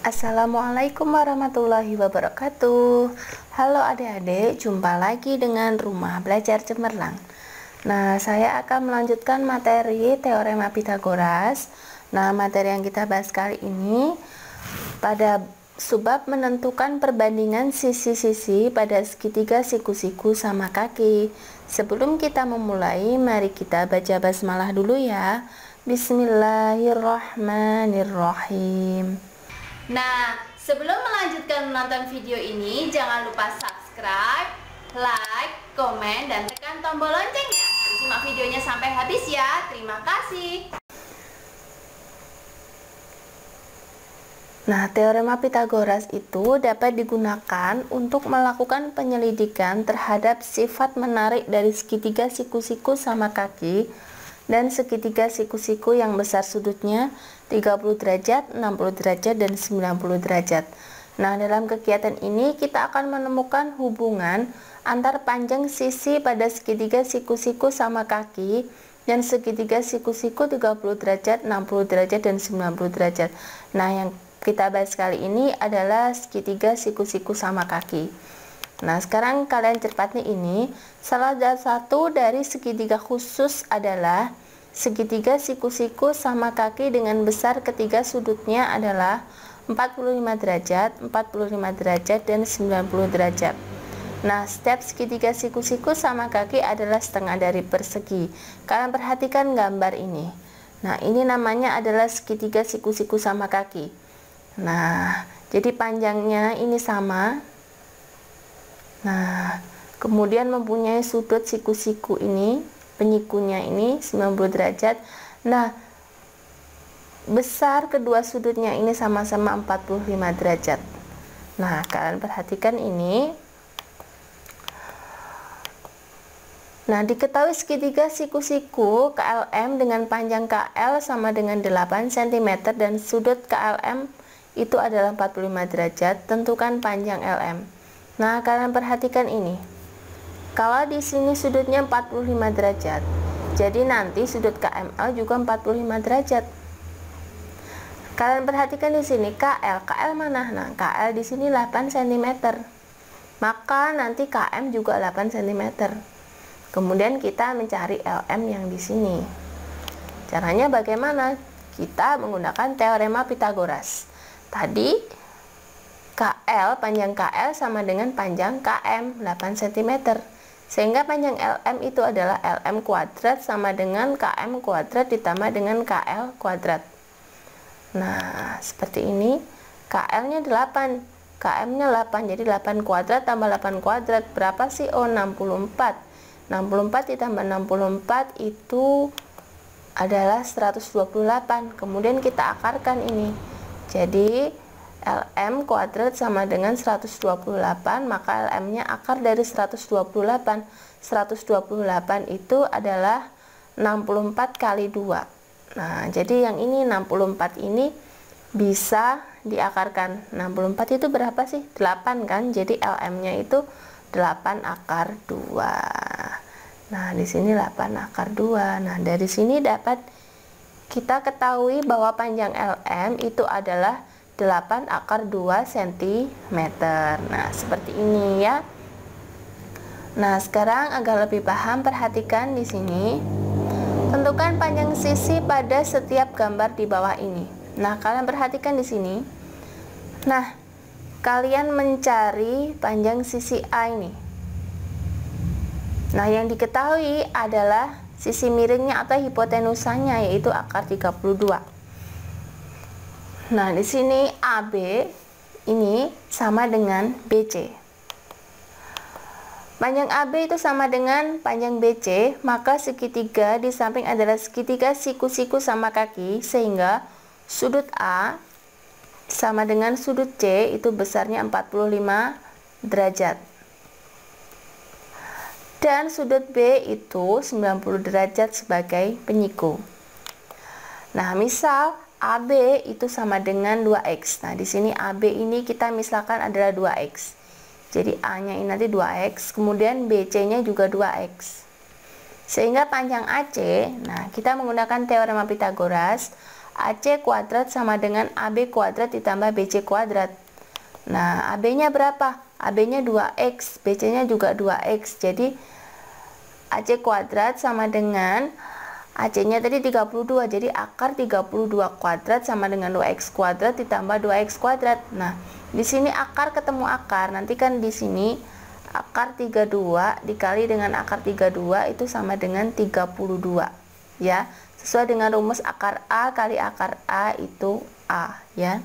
Assalamualaikum warahmatullahi wabarakatuh. Halo adik-adik, jumpa lagi dengan Rumah Belajar Cemerlang. Nah, saya akan melanjutkan materi Teorema Pitagoras. Nah, materi yang kita bahas kali ini pada subbab menentukan perbandingan sisi-sisi pada segitiga siku-siku sama kaki. Sebelum kita memulai, mari kita baca basmalah dulu ya. Bismillahirrahmanirrahim. Nah, sebelum melanjutkan menonton video ini, jangan lupa subscribe, like, komen, dan tekan tombol loncengnya. Simak videonya sampai habis ya. Terima kasih. Nah, teorema Pitagoras itu dapat digunakan untuk melakukan penyelidikan terhadap sifat menarik dari segitiga siku-siku sama kaki dan segitiga siku-siku yang besar sudutnya 30 derajat, 60 derajat, dan 90 derajat. Nah, dalam kegiatan ini kita akan menemukan hubungan antar panjang sisi pada segitiga siku-siku sama kaki dan segitiga siku-siku 30 derajat, 60 derajat, dan 90 derajat. Nah, yang kita bahas kali ini adalah segitiga siku-siku sama kaki. Nah, sekarang kalian cermat nih ini. Salah satu dari segitiga khusus adalah segitiga siku-siku sama kaki dengan besar ketiga sudutnya adalah 45 derajat, 45 derajat, dan 90 derajat. Nah, setiap segitiga siku-siku sama kaki adalah setengah dari persegi. Kalian perhatikan gambar ini. Nah, ini namanya adalah segitiga siku-siku sama kaki. Nah, jadi panjangnya ini sama. Nah, kemudian mempunyai sudut siku-siku ini, penyikunya ini 90 derajat. Nah, besar kedua sudutnya ini sama-sama 45 derajat. Nah, kalian perhatikan ini. Nah, diketahui segitiga siku-siku KLM dengan panjang KL sama dengan 8 cm dan sudut KLM itu adalah 45 derajat. Tentukan panjang LM. Nah, kalian perhatikan ini. Kalau di sini sudutnya 45 derajat, jadi nanti sudut KML juga 45 derajat. Kalian perhatikan di sini KL mana? Nah, KL di sini 8 cm. Maka nanti KM juga 8 cm. Kemudian kita mencari LM yang di sini. Caranya bagaimana? Kita menggunakan teorema Pitagoras. Tadi KL, panjang KL sama dengan panjang KM 8 cm. Sehingga panjang LM itu adalah LM kuadrat sama dengan KM kuadrat ditambah dengan KL kuadrat. Nah, seperti ini. KL-nya 8, KM-nya 8, jadi 8 kuadrat tambah 8 kuadrat. Berapa sih? Oh, 64. 64 ditambah 64 itu adalah 128. Kemudian kita akarkan ini. Jadi LM kuadrat sama dengan 128, maka LM-nya akar dari 128. 128 itu adalah 64 kali 2. Nah, jadi yang ini 64 ini bisa diakarkan. 64 itu berapa sih? 8 kan? Jadi LM-nya itu 8 akar 2. Nah, di sini 8 akar 2. Nah, dari sini dapat kita ketahui bahwa panjang LM itu adalah 8 akar 2 cm. Nah, seperti ini ya. Nah, sekarang agar lebih paham, perhatikan di sini. Tentukan panjang sisi pada setiap gambar di bawah ini. Nah, kalian perhatikan di sini. Nah, kalian mencari panjang sisi A ini. Nah, yang diketahui adalah sisi miringnya atau hipotenusanya, yaitu akar 32. Nah, di sini AB ini sama dengan BC. Panjang AB itu sama dengan panjang BC, maka segitiga di samping adalah segitiga siku-siku sama kaki, sehingga sudut A sama dengan sudut C itu besarnya 45 derajat. Dan sudut B itu 90 derajat sebagai penyiku. Nah, misal AB itu sama dengan 2x. Nah, di sini AB ini kita misalkan adalah 2x. Jadi A-nya ini nanti 2x, kemudian BC-nya juga 2x. Sehingga panjang AC, nah kita menggunakan teorema Pitagoras, AC kuadrat sama dengan AB kuadrat ditambah BC kuadrat. Nah, AB-nya berapa? AB-nya 2X, BC-nya juga 2X. Jadi AC kuadrat sama dengan AC-nya tadi 32. Jadi akar 32 kuadrat sama dengan 2X kuadrat ditambah 2X kuadrat. Nah, di sini akar ketemu akar. Nanti kan di sini akar 32 dikali dengan akar 32 itu sama dengan 32. Ya, sesuai dengan rumus akar A kali akar A itu A, ya.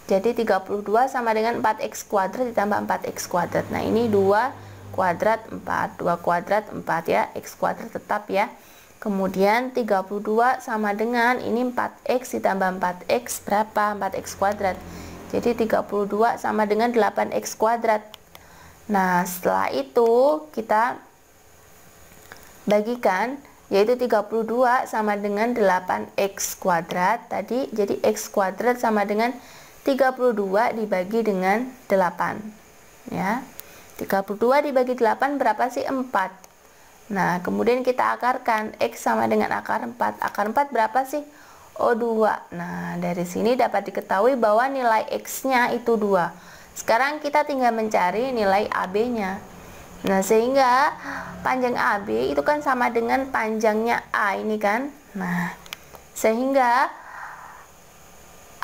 Jadi 32 sama dengan 4X kuadrat ditambah 4X kuadrat. Nah, ini 2 kuadrat 4, 2 kuadrat 4 ya, X kuadrat tetap ya. Kemudian 32 sama dengan ini 4X ditambah 4X berapa? 4X kuadrat. Jadi 32 sama dengan 8X kuadrat. Nah, setelah itu kita bagikan, yaitu 32 sama dengan 8X kuadrat tadi. Jadi X kuadrat sama dengan 32 dibagi dengan 8 ya. 32 dibagi 8 berapa sih? 4. Nah, kemudian kita akarkan, X sama dengan akar 4. Akar 4 berapa sih? Oh, 2. Nah, dari sini dapat diketahui bahwa nilai X-nya itu 2. Sekarang kita tinggal mencari nilai AB-nya. Nah, sehingga panjang AB itu kan sama dengan panjangnya A ini kan. Nah, sehingga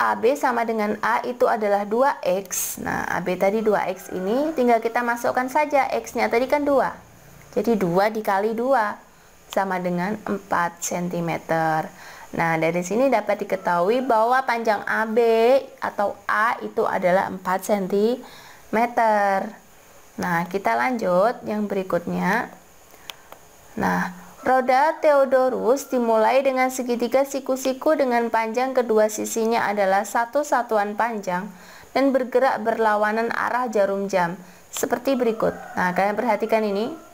AB sama dengan A itu adalah 2X. Nah, AB tadi 2X ini tinggal kita masukkan saja. X-nya tadi kan 2. Jadi 2 dikali 2 sama dengan 4 cm. Nah, dari sini dapat diketahui bahwa panjang AB atau A itu adalah 4 cm. Nah, kita lanjut yang berikutnya. Nah, roda Theodorus dimulai dengan segitiga siku-siku dengan panjang kedua sisinya adalah satu satuan panjang dan bergerak berlawanan arah jarum jam seperti berikut. Nah, kalian perhatikan ini.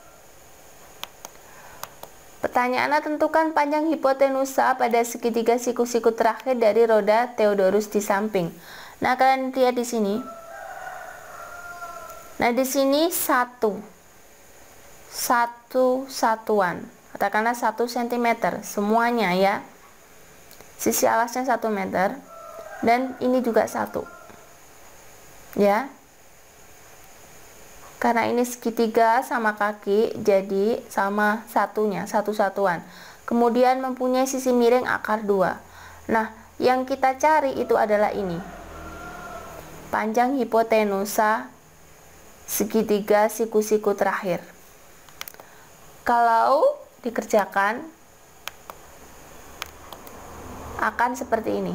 Pertanyaannya, tentukan panjang hipotenusa pada segitiga siku-siku terakhir dari roda Theodorus di samping. Nah, kalian lihat di sini. Nah, di sini satu satuan. Katakanlah 1 cm semuanya ya. Sisi alasnya 1 meter dan ini juga 1. Ya. Karena ini segitiga sama kaki, jadi sama satunya, satu satuan. Kemudian mempunyai sisi miring akar 2. Nah, yang kita cari itu adalah ini. Panjang hipotenusa segitiga siku-siku terakhir. Kalau dikerjakan akan seperti ini.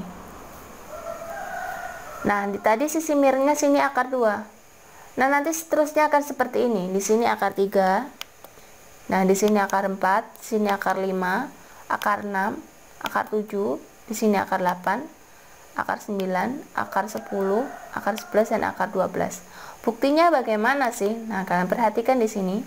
Nah, tadi sisi miringnya sini akar 2. Nah, nanti seterusnya akan seperti ini. Di sini akar 3. Nah, di sini akar 4, di sini akar 5, akar 6, akar 7, di sini akar 8, akar 9, akar 10, akar 11 dan akar 12. Buktinya bagaimana sih? Nah, kalian perhatikan di sini.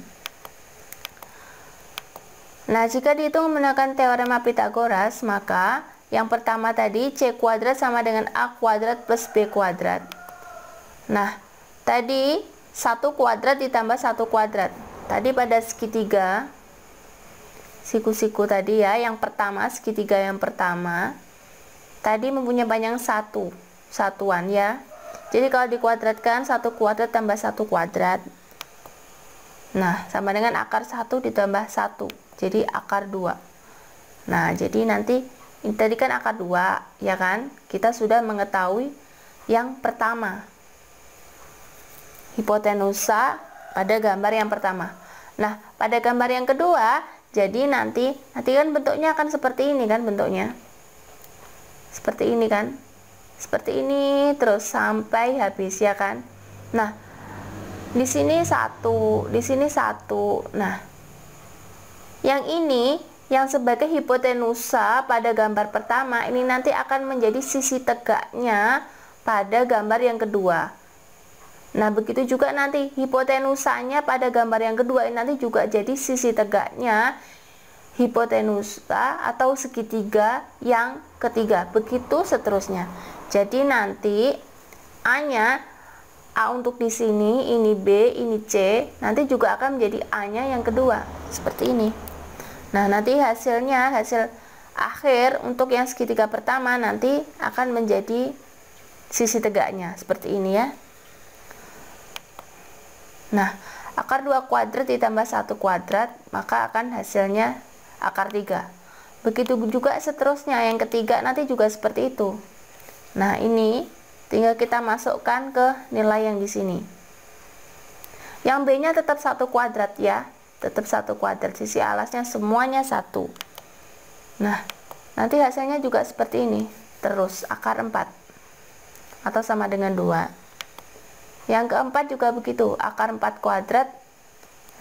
Nah, jika dihitung menggunakan teorema Pythagoras, maka yang pertama tadi C kuadrat sama dengan A kuadrat plus B kuadrat. Nah, tadi 1 kuadrat ditambah 1 kuadrat. Tadi pada segitiga siku-siku tadi ya, yang pertama, segitiga yang pertama tadi mempunyai panjang 1 satuan ya. Jadi kalau dikuadratkan 1 kuadrat tambah 1 kuadrat. Nah, sama dengan akar 1 ditambah 1. Jadi akar 2. Nah, jadi nanti ini tadi kan akar 2 ya kan. Kita sudah mengetahui yang pertama, hipotenusa pada gambar yang pertama. Nah, pada gambar yang kedua, jadi nanti kan bentuknya akan seperti ini kan bentuknya. Seperti ini kan. Seperti ini terus sampai habis ya kan. Nah, di sini 1, di sini 1. Nah, yang ini yang sebagai hipotenusa pada gambar pertama ini nanti akan menjadi sisi tegaknya pada gambar yang kedua. Nah, begitu juga nanti hipotenusanya pada gambar yang kedua ini nanti juga jadi sisi tegaknya hipotenusa atau segitiga yang ketiga. Begitu seterusnya. Jadi nanti A-nya, A untuk di sini, ini B, ini C, nanti juga akan menjadi A-nya yang kedua. Seperti ini. Nah, nanti hasilnya, hasil akhir untuk yang segitiga pertama nanti akan menjadi sisi tegaknya seperti ini ya. Nah, akar 2 kuadrat ditambah 1 kuadrat, maka akan hasilnya akar 3. Begitu juga seterusnya, yang ketiga nanti juga seperti itu. Nah, ini tinggal kita masukkan ke nilai yang di sini. Yang B-nya tetap 1 kuadrat ya, tetap 1 kuadrat, sisi alasnya semuanya 1. Nah, nanti hasilnya juga seperti ini, terus akar 4 atau sama dengan 2. Yang keempat juga begitu, akar 4 kuadrat.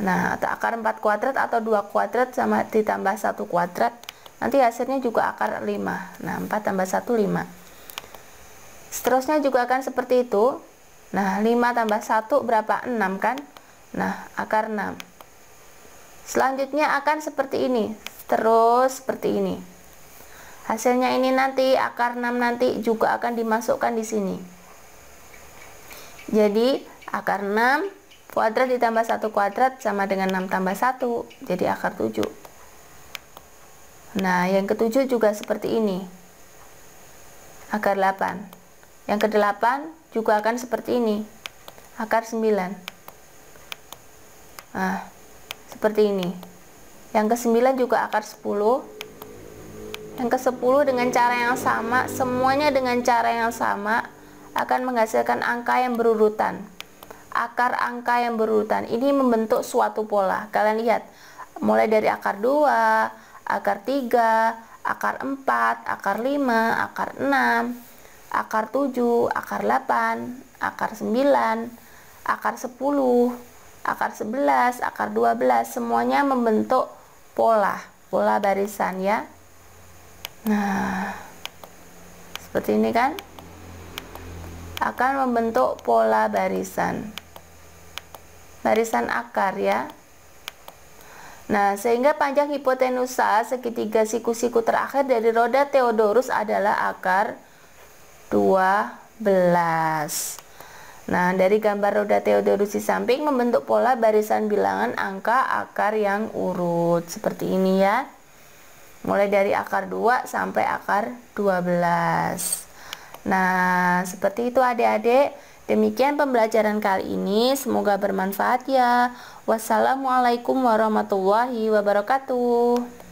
Nah, atau akar 4 kuadrat atau 2 kuadrat sama ditambah 1 kuadrat, nanti hasilnya juga akar 5. Nah, 4 tambah 1, 5. Seterusnya juga akan seperti itu. Nah, 5 tambah 1 berapa? 6 kan? Nah, akar 6. Selanjutnya akan seperti ini, terus seperti ini. Hasilnya ini nanti, akar 6 nanti juga akan dimasukkan di sini. Jadi akar 6 kuadrat ditambah 1 kuadrat sama dengan 6 tambah 1, jadi akar 7. Nah, yang ketujuh juga seperti ini, akar 8. Yang ke-8 juga akan seperti ini, akar 9. Nah, seperti ini. Yang ke-9 juga akar 10. Yang ke-10 dengan cara yang sama, semuanya dengan cara yang sama, akan menghasilkan angka yang berurutan. Akar angka yang berurutan ini membentuk suatu pola. Kalian lihat, mulai dari akar 2, akar 3, akar 4, akar 5, akar 6, akar 7, akar 8, akar 9, akar 10, akar 11, akar 12, semuanya membentuk pola barisan ya. Nah, seperti ini kan, akan membentuk pola barisan akar ya. Nah, sehingga panjang hipotenusa segitiga siku-siku terakhir dari roda Theodorus adalah akar 12. Nah, dari gambar roda Theodorus di samping membentuk pola barisan bilangan angka akar yang urut seperti ini ya. Mulai dari akar 2 sampai akar 12. Nah, seperti itu adik-adik. Demikian pembelajaran kali ini. Semoga bermanfaat ya. Wassalamualaikum warahmatullahi wabarakatuh.